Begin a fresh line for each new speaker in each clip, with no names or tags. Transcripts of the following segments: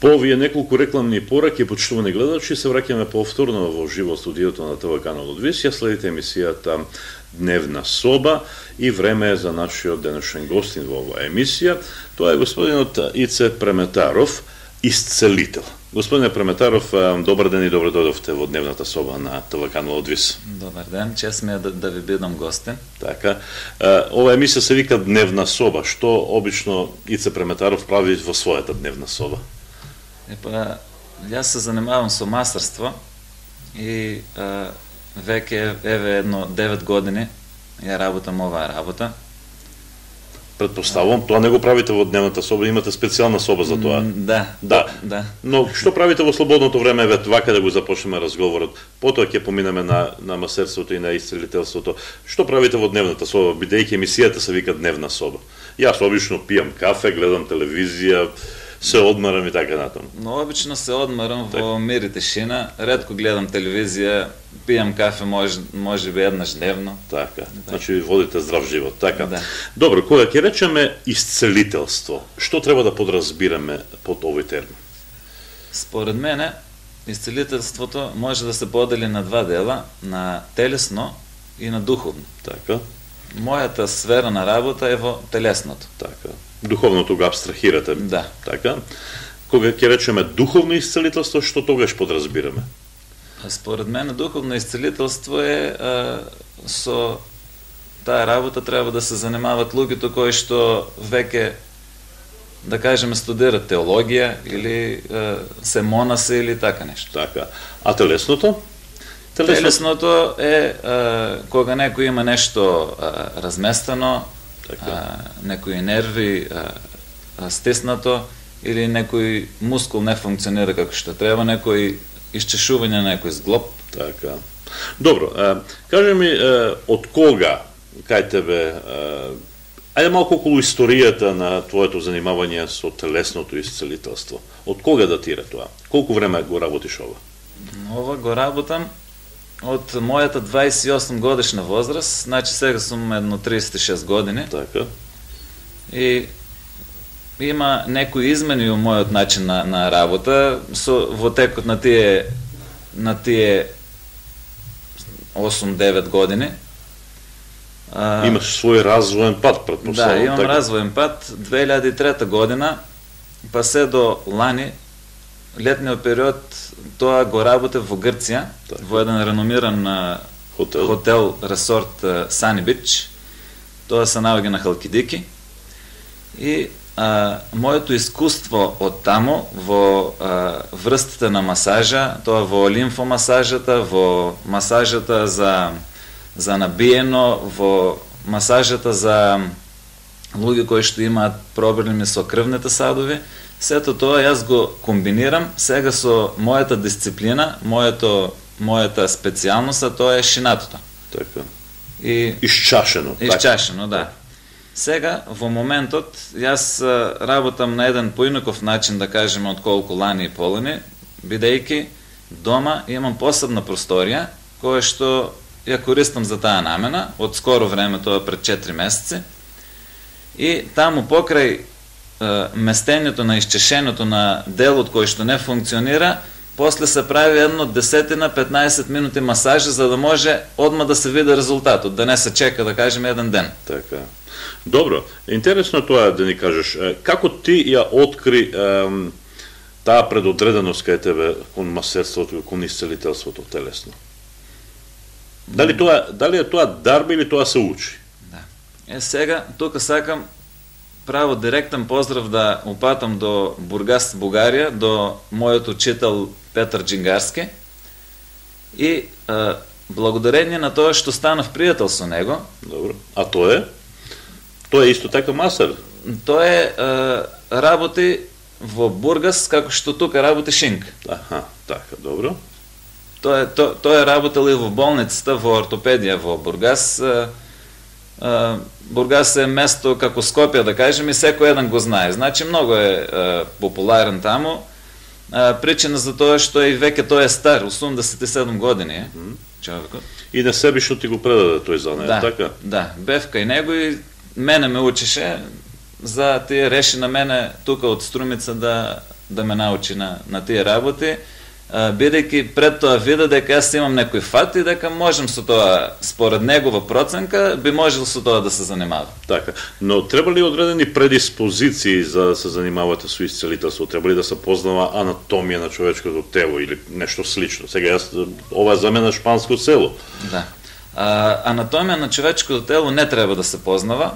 По овие неколку рекламни пораки, почитувани гледачи, се враќаме повторно во живо студиото на ТВ каналот ВИС. Ја следите емисијата Дневна соба и време е за нашиот денешен гостин во оваа емисија. Тоа е господинот Ице Преметаров, исцелител. Господине Преметаров, добар ден и добро дојдовте во Дневната соба на ТВ каналот ВИС.
Добар ден, чест ми е да ви бидам гостин.
Така. Ова емисија се вика Дневна соба. Што обично Ице Преметаров прави во својата дневна соба?
Јас се занимавам со мастерство и веќе едно 9 години ја работам оваа работа.
Предпоставувам, тоа не го правите во дневната соба, имате специјална соба за тоа.
Да.
Но што правите во слободното време, вака да го започнеме разговорот? Потоа ќе поминеме на мастерството и на исцелителството. Што правите во дневната соба, бидејќи емисијата се вика Дневна соба? Јас обично пијам кафе, гледам телевизија, се одмарам и така натаму.
Но обично се одмарам во мир и тишина, ретко гледам телевизија, пијам кафе може би еднаш дневно.
Така, значи водите здрав живот, така.
Да.
Добро, кога ќе речеме исцелителство, што треба да подразбираме под овој термин?
Според мене, исцелителството може да се подели на два дела, на телесно и на духовно.
Така.
Мојата сфера на работа е во телесното.
Така. Духовното го абстрахирате.
Да.
Така. Кога ќе речеме духовно исцелителство, што тогаш подразбираме?
Според мене духовно исцелителство е со таа работа треба да се занимават луѓето кои што веќе, да кажеме, студираат теологија или се монаси или така нешто.
Така. А телесното?
Телесното е кога некој има нешто разместено, некои нерви стиснато или некој мускул не функционира како што треба, некој исчешување на некој зглоб.
Така. Добро, кажи ми од кога кај тебе, ајде малку околу историјата на твоето занимавање со телесното исцелителство. Од кога датира тоа? Колку време го работиш ова?
Ова го работам од мојата 28 годишна возраст, значи сега сум едно 36 години.
Така.
И има некои измени во мојот начин на работа во текот на тие 8-9 години.
Имаш свој развоен пат, предпоставувам.
Да, имам развоен пат. 2003 година, па се до лани, летниот период, тоа го работев во Грција, во еден реномиран хотел ресорт Сани Бич. Тоа се наоѓа на Халкидики. И моето искуство од таму во врстите на масажа, тоа во лимфомасажата, во масажата за набиено, во масажата за луѓе кои што имаат проблеми со крвните садови, сето тоа јас го комбинирам сега со мојата дисциплина, мојата специјалност, тоа е шинатото.
Така.
И
исчашено.
Исчашено, да. Сега, во моментот, јас работам на еден поинаков начин, да кажеме, отколку лани и полани, бидејќи дома имам посебна просторија, која што ја користам за таа намена, од скоро време, тоа пред 4 месеци, и таму покрај местењето на исчешеното на делот кој што не функционира, после се прави едно 10-15 минути масажи, за да може одма да се види резултатот, да не се чека, да кажеме, еден ден.
Така. Добро, интересно тоа да ни кажеш. Како ти ја откри таа предодреденост кај тебе кон мастерството, кон исцелителството телесно? Дали е тоа дарба или тоа се учи?
Да. Сега, тука сакам право директен поздрав да упатам до Бургас, Бугарија, до мојот учител Петар Джингарски. И благодарение на тоа што станав пријател со него.
Добро. А тоа е? Тоа е исто така мастер?
Тоа е работи во Бургас, како што тука работи Шинк.
Аха, така, добро.
Тоа е работел и во болницата, во ортопедија во Бургас. Бургас е место како Скопје, да кажем, и секој еден го знае. Значи, многу е популарен таму. Причина за тоа што и веќе тој е стар, 87 години човекот.
И на себишно ти го предаде тој за неја, така?
Да, бев кај него и мене ме учеше за тие реши на мене тука од Струмица да да ме научи на тие работи, бидејќи пред тоа вида дека јас имам некој фат и дека можем со тоа, според негова проценка, би можел со тоа да се занимава.
Така, но треба ли одредени предиспозиции за да се занимавате со исцелителство? Треба ли да се познава анатомија на човечкото тело или нешто слично? Сега ова за мене шпанско село.
Да. Анатомија на човечкото тело не треба да се познава.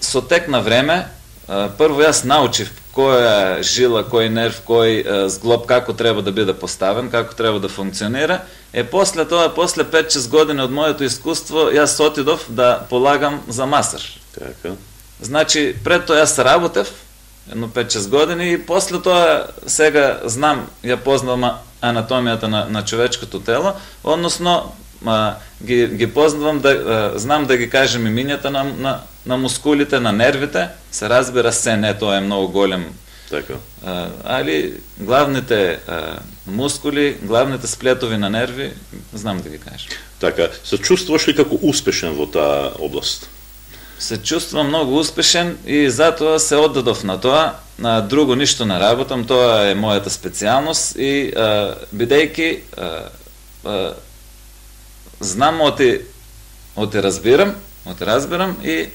Со тек на време, прво јас научив која жила, кој нерв, кој зглоб, како треба да биде поставен, како треба да функционира. После тоа, после 5-6 години од моето искуство, јас отидов да полагам за масар.
Така.
Значи, пред тоа јас работев, едно 5-6 години, и после тоа сега знам, ја познавам анатомијата на човечкото тело, односно ги познавам, знам да ги кажем имињата на мускулите, на нервите, се разбира се, не, тоа е многу голем.
Така.
Али главните мускули, главните сплетови на нерви, знам да ги кажем.
Така, се чувствуваш ли како успешен во таа област?
Се чувствувам многу успешен и затоа се оддадов на тоа. Друго ништо не работам, тоа е мојата специјалност и бидејќи знам, оти разбирам и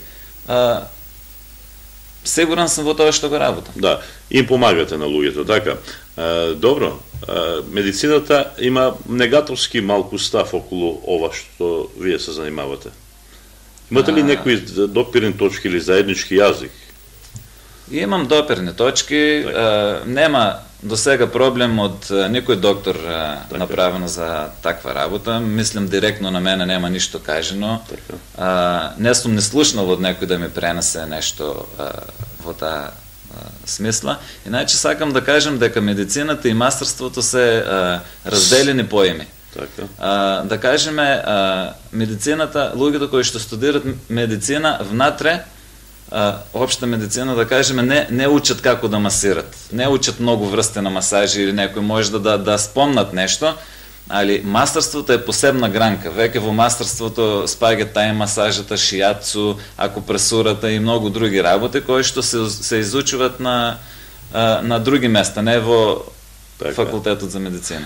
сигурен сум во тоа што го работам.
Да, им помагате на луѓето, така. Добро, медицината има негаторски малку став околу ова што вие се занимавате. Имате ли некои допирни точки или заеднички јазик?
Имам допирни точки, нема до сега проблем од никој доктор направено за таква работа. Мислам, директно на мене нема ништо кажено. Не сум не слушнал од некој да ми пренесе нешто во таа смисла. Иначе сакам да кажем дека медицината и мастерството се разделени поими. Да кажеме, медицината, луѓето кои што студират медицина внатре, општа медицина, да кажеме, не учат како да масират. Не учат многу врсти на масажи или некој може да спомнат нешто, али мастерството е посебна гранка. Веќе во мастерството спаѓа тај масажата, шијацу, акупресурата и многу други работи кои што се изучуват на други места, не во факултетот за медицина.